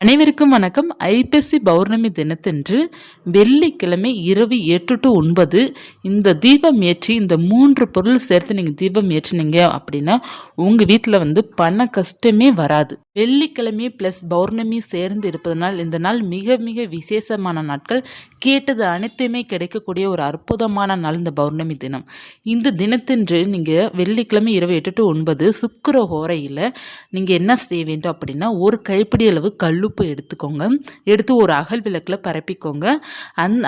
அனைவருக்கும் வணக்கம். ஐப்பசி பௌர்ணமி தினத்தன்று வெள்ளிக்கிழமை இரவு 8 to 9 இந்த தீபம் ஏற்றி இந்த 3 பொருள் சேர்த்து நீங்கள் தீபம் ஏற்றினீங்க அப்படின்னா உங்கள் வீட்டில் பண கஷ்டமே வராது. வெள்ளிக்கிழமை ப்ளஸ் பௌர்ணமி சேர்ந்து இருப்பதனால் இந்த நாள் மிக மிக விசேஷமான நாட்கள். கேட்டது அனைத்துமே கிடைக்கக்கூடிய ஒரு அற்புதமான நாள் இந்த பௌர்ணமி தினம். இந்த தினத்தன்று நீங்கள் வெள்ளிக்கிழமை இரவு 8 to 9 சுக்கிர ஹோரையில் நீங்கள் என்ன செய்ய வேண்டும் அப்படின்னா ஒரு கைப்பிடி அளவு கல்லுப்பு எடுத்துக்கோங்க. எடுத்து ஒரு அகல் விளக்கில் பரப்பிக்கோங்க.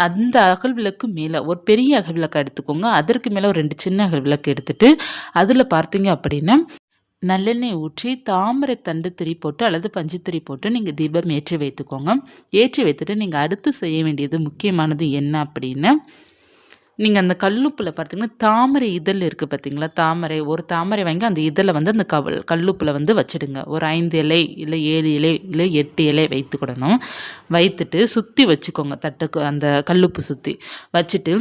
அந்த அகல் விளக்கு மேலே ஒரு பெரிய அகல் விளக்கு எடுத்துக்கோங்க. அதற்கு மேலே ஒரு 2 சின்ன அகல் விளக்கு எடுத்துட்டு அதில் பார்த்தீங்க அப்படின்னா நல்லெண்ணெய் ஊற்றி தாமரை தண்டு திரி போட்டு அல்லது பஞ்சு திரி போட்டு நீங்கள் தீபம் ஏற்றி வைத்துக்கோங்க. ஏற்றி வைத்துட்டு நீங்கள் அடுத்து செய்ய வேண்டியது முக்கியமானது என்ன அப்படின்னா, நீங்கள் அந்த கல்லுப்பில் பார்த்தீங்கன்னா தாமரை இதழ் இருக்குது பார்த்தீங்களா, ஒரு தாமரை வாங்கி அந்த இதழை அந்த கல்லுப்பில் வச்சுடுங்க. ஒரு 5 இலை இல்லை 7 இலை இல்லை 8 இலை வைத்துக்கிடணும். வைத்துட்டு சுற்றி வச்சுக்கோங்க. தட்டுக்கு அந்த கல்லுப்பு சுற்றி வச்சுட்டு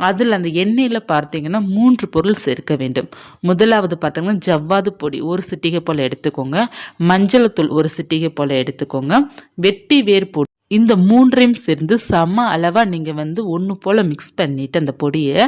அதில் அந்த எண்ணெயில் பார்த்தீங்கன்னா 3 பொருள் சேர்க்க வேண்டும். முதலாவது பார்த்தீங்கன்னா ஜவ்வாது பொடி 1 சிட்டிகை போல் எடுத்துக்கோங்க. மஞ்சள் தூள் 1 சிட்டிகை போல் எடுத்துக்கோங்க. வெட்டி வேர் பொடி இந்த 3ஐயும் சேர்ந்து சம அளவாக நீங்கள் ஒன்று போல் மிக்ஸ் பண்ணிவிட்டு அந்த பொடியை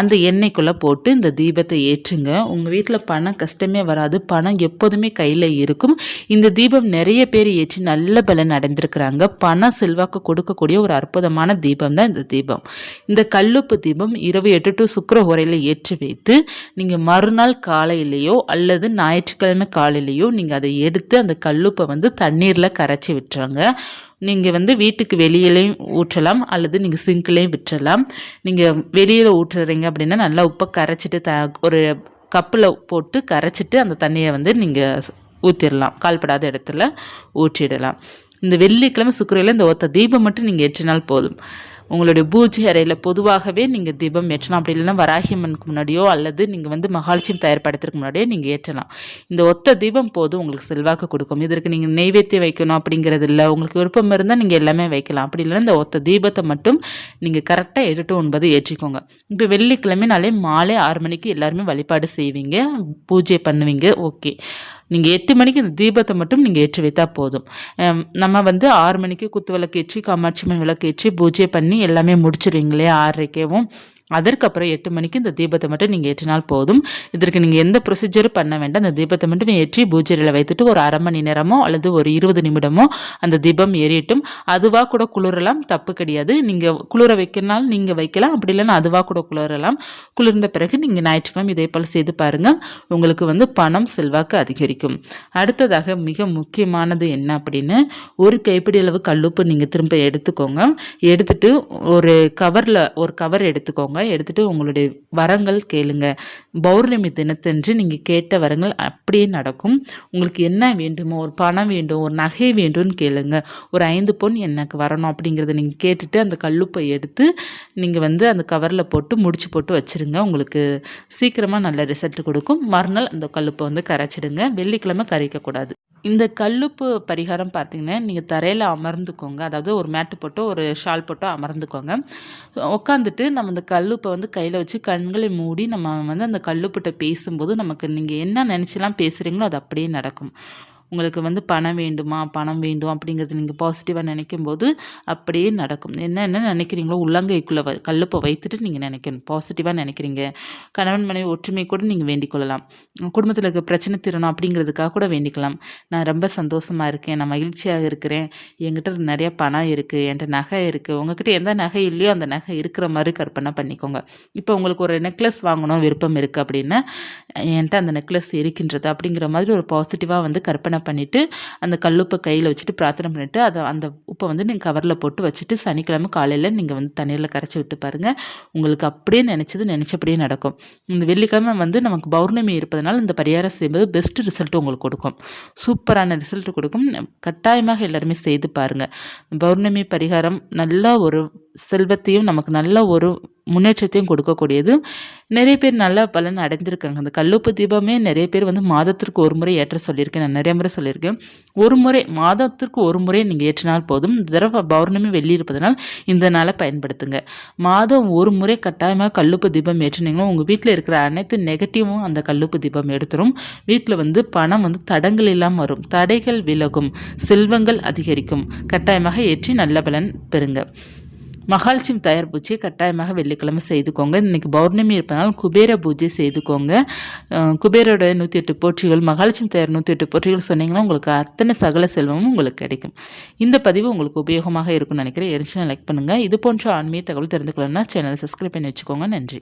அந்த எண்ணெய்க்குள்ளே போட்டு இந்த தீபத்தை ஏற்றுங்க. உங்கள் வீட்டில் பணம் கஷ்டமே வராது. பணம் எப்போதுமே கையில் இருக்கும். இந்த தீபம் நிறைய பேர் ஏற்றி நல்ல பலன் அடைந்திருக்கிறாங்க. பணம் செல்வாக்கு கொடுக்கக்கூடிய ஒரு அற்புதமான தீபம் தான் இந்த தீபம். இந்த கல்லுப்பு தீபம் இரவு 8 to சுக்கிர ஹோரையில் ஏற்றி வைத்து நீங்கள் மறுநாள் காலையிலேயோ அல்லது ஞாயிற்றுக்கிழமை காலையிலேயோ நீங்கள் அதை எடுத்து அந்த கல்லுப்பை தண்ணீரில் கரைச்சி விட்டுறாங்க. நீங்கள் வீட்டுக்கு வெளியிலையும் ஊற்றலாம் அல்லது நீங்கள் சிங்க்லேயும் விட்டுறலாம். நீங்கள் வெளியில் ஊற்றுறீங்க அப்படின்னா நல்லா உப்பை கரைச்சிட்டு ஒரு கப்பில் போட்டு கரைச்சிட்டு அந்த தண்ணியை நீங்கள் ஊற்றிடலாம். கால்படாத இடத்துல ஊற்றிடலாம். இந்த வெள்ளிக்கிழமை சுக்கிரையில் இந்த ஒத்த தீபம் மட்டும் நீங்கள் ஏற்றினால் போதும். உங்களுடைய பூஜை அறையில் பொதுவாகவே நீங்கள் தீபம் ஏற்றலாம். அப்படி இல்லைன்னா வராகியம்மனுக்கு முன்னாடியோ அல்லது நீங்கள் மகாலட்சுமி தயார்படுத்துறதுக்கு முன்னாடியோ நீங்கள் ஏற்றலாம். இந்த ஒத்த தீபம் போதும் உங்களுக்கு செல்வாக்கு கொடுக்கும். இதற்கு நீங்கள் நெய்வேத்தியம் வைக்கணும் அப்படிங்கிறது இல்லை. உங்களுக்கு விருப்பம் இருந்தால் நீங்கள் எல்லாமே வைக்கலாம். அப்படி இல்லைன்னா இந்த ஒத்த தீபத்தை மட்டும் நீங்கள் கரெக்டாக 8 to 9 ஏற்றிக்கோங்க. இப்போ வெள்ளிக்கிழமைனாலே மாலை 6 மணிக்கு எல்லாருமே வழிபாடு செய்வீங்க, பூஜை பண்ணுவீங்க. ஓகே, நீங்கள் 8 மணிக்கு இந்த தீபத்தை மட்டும் நீங்கள் ஏற்றி வைத்தால் போதும். நம்ம 6 மணிக்கு குத்து விளக்கு ஏற்றி காமாட்சி அம்மன் விளக்கு ஏற்றி பூஜை பண்ணி எல்லாமே முடிச்சிருவீங்க இல்லையா 6:30வும். அதற்கப்புறம் 8 மணிக்கு இந்த தீபத்தை மட்டும் நீங்கள் ஏற்றினால் போதும். இதற்கு நீங்கள் எந்த ப்ரொசீஜரும் பண்ண வேண்டாம். அந்த தீபத்தை மட்டும் ஏற்றி பூஜையில் வைத்துட்டு ஒரு அரை மணி நேரமோ அல்லது ஒரு 20 நிமிடமோ அந்த தீபம் ஏறிட்டும். அதுவாக கூட குளிரலாம், தப்பு கிடையாது. நீங்கள் குளிர வைக்கனாலும் நீங்கள் வைக்கலாம். அப்படி இல்லைன்னா அதுவாக கூட குளிரலாம். குளிர்ந்த பிறகு நீங்கள் ஞாயிற்றுக்கிழமை இதே போல் செய்து பாருங்கள். உங்களுக்கு பணம் செல்வாக்கு அதிகரிக்கும். அடுத்ததாக மிக முக்கியமானது என்ன அப்படின்னு, ஒரு கைப்பிடி அளவு கல்லுப்பு நீங்கள் திரும்ப எடுத்துக்கோங்க. எடுத்துட்டு ஒரு கவர் எடுத்துக்கோங்க. எடுத்துட்டு உங்களுடைய வரங்கள் கேளுங்க. பௌர்ணமி தினத்தன்று நீங்கள் கேட்ட வரங்கள் அப்படியே நடக்கும். உங்களுக்கு என்ன வேண்டுமோ, ஒரு பணம் வேண்டும், ஒரு நகை வேண்டும்னு கேளுங்க. ஒரு 5 பொன் எனக்கு வரணும் அப்படிங்கிறத நீங்கள் கேட்டுட்டு அந்த கல்லுப்பை எடுத்து நீங்கள் அந்த கவரில் போட்டு முடிச்சு போட்டு வச்சுருங்க. உங்களுக்கு சீக்கிரமாக நல்ல ரிசல்ட் கொடுக்கும். மறுநாள் அந்த கல்லுப்பை கரைச்சிடுங்க. வெள்ளிக்கிழமை கரைக்கக்கூடாது. இந்த கல்லுப்பு பரிகாரம் பார்த்திங்கன்னா நீங்கள் தரையில் அமர்ந்துக்கோங்க. அதாவது ஒரு மேட்டு போட்டோ ஒரு ஷால் போட்டோ அமர்ந்துக்கோங்க. உட்காந்துட்டு நம்ம அந்த கல்லுப்பை கையில் வச்சு கண்களை மூடி நம்ம அந்த கல்லுப்பிட்ட பேசும்போது நமக்கு நீங்கள் என்ன நினச்சிலாம் பேசுகிறீங்களோ அது அப்படியே நடக்கும். உங்களுக்கு பணம் வேண்டுமா, பணம் வேண்டும் அப்படிங்கிறது நீங்கள் பாசிட்டிவாக நினைக்கும் போது அப்படியே நடக்கும். என்ன நினைக்கிறீங்களோ உள்ளங்கைக்குள்ளே கல்லுப்பை வைத்துட்டு நீங்கள் நினைக்கணும். பாசிட்டிவாக நினைக்கிறீங்க. கணவன் மனைவி ஒற்றுமை கூட நீங்கள் வேண்டிக் கொள்ளலாம். குடும்பத்தில் இருக்க பிரச்சனை தீரணும் அப்படிங்கிறதுக்காக கூட வேண்டிக்கலாம். நான் ரொம்ப சந்தோஷமாக இருக்கேன், நான் மகிழ்ச்சியாக இருக்கிறேன், என்கிட்ட நிறைய பணம் இருக்குது, என்கிட்ட நகை இருக்குது. உங்ககிட்ட எந்த நகை இல்லையோ அந்த நகை இருக்கிற மாதிரி கற்பனை பண்ணிக்கோங்க. இப்போ உங்களுக்கு ஒரு நெக்லஸ் வாங்கணும் விருப்பம் இருக்குது அப்படின்னா, என்கிட்ட அந்த நெக்லஸ் இருக்கின்றது அப்படிங்கிற மாதிரி ஒரு பாசிட்டிவாக கற்பனை பண்ணிவிட்டு அந்த கல்லுப்பை கையில் வச்சுட்டு பிரார்த்தனை பண்ணிவிட்டு அந்த உப்பை நீங்கள் கவரில் போட்டு வச்சுட்டு சனிக்கிழமை காலையில் நீங்கள் தண்ணீரில் கரைச்சி விட்டு பாருங்கள். உங்களுக்கு அப்படியே நினச்சபடியே நடக்கும். இந்த வெள்ளிக்கிழமை நமக்கு பௌர்ணமி இருப்பதனால இந்த பரிகாரம் செய்யும்போது பெஸ்ட் ரிசல்ட் உங்களுக்கு கொடுக்கும். சூப்பரான ரிசல்ட் கொடுக்கும். கட்டாயமாக எல்லாருமே செய்து பாருங்கள். பௌர்ணமி பரிகாரம் நல்ல ஒரு செல்வத்தையும் நமக்கு நல்ல ஒரு முன்னேற்றத்தையும் கொடுக்கக்கூடியது. நிறைய பேர் நல்ல பலன் அடைந்திருக்காங்க. அந்த கல்லுப்பு தீபமே நிறைய பேர் வந்து மாதத்திற்கு ஒரு முறை ஏற்ற சொல்லியிருக்கேன். நான் நிறைய முறை சொல்லியிருக்கேன். ஒரு முறை மாதத்திற்கு ஒரு முறை நீங்கள் ஏற்றினால் போதும். இந்த தடவை பௌர்ணமி வெள்ளி இருப்பதனால் இந்த நாளை பயன்படுத்துங்க. மாதம் ஒரு முறை கட்டாயமாக கல்லுப்பு தீபம் ஏற்றினீங்கன்னா உங்கள் வீட்டில் இருக்கிற அனைத்து நெகட்டிவும் அந்த கல்லுப்பு தீபம் எடுத்துரும். வீட்டில் வந்து பணம் வந்து தடங்கள் இல்லாமல் வரும். தடைகள் விலகும். செல்வங்கள் அதிகரிக்கும். கட்டாயமாக ஏற்றி நல்ல பலன் பெறுங்க. மகாலட்சுமி தயார் பூஜையை கட்டாயமாக வெள்ளிக்கிழமை செய்துக்கோங்க. இன்றைக்கி பௌர்ணமி இருப்பதனால் குபேர பூஜை செய்துக்கோங்க. குபேரோட 108 போற்றிகள், மகாலட்சுமி தயார் 108 போற்றிகள் சொன்னீங்கன்னா உங்களுக்கு அத்தனை சகல செல்வமும் உங்களுக்கு கிடைக்கும். இந்த பதிவு உங்களுக்கு உபயோகமாக இருக்கும்னு நினைக்கிறேன். எரிச்சுனா லைக் பண்ணுங்கள். இது போன்ற ஆன்மீக தகவல் தெரிந்துக்கணும்னா சேனலை சப்ஸ்கிரைப் பண்ணி வச்சுக்கோங்க. நன்றி.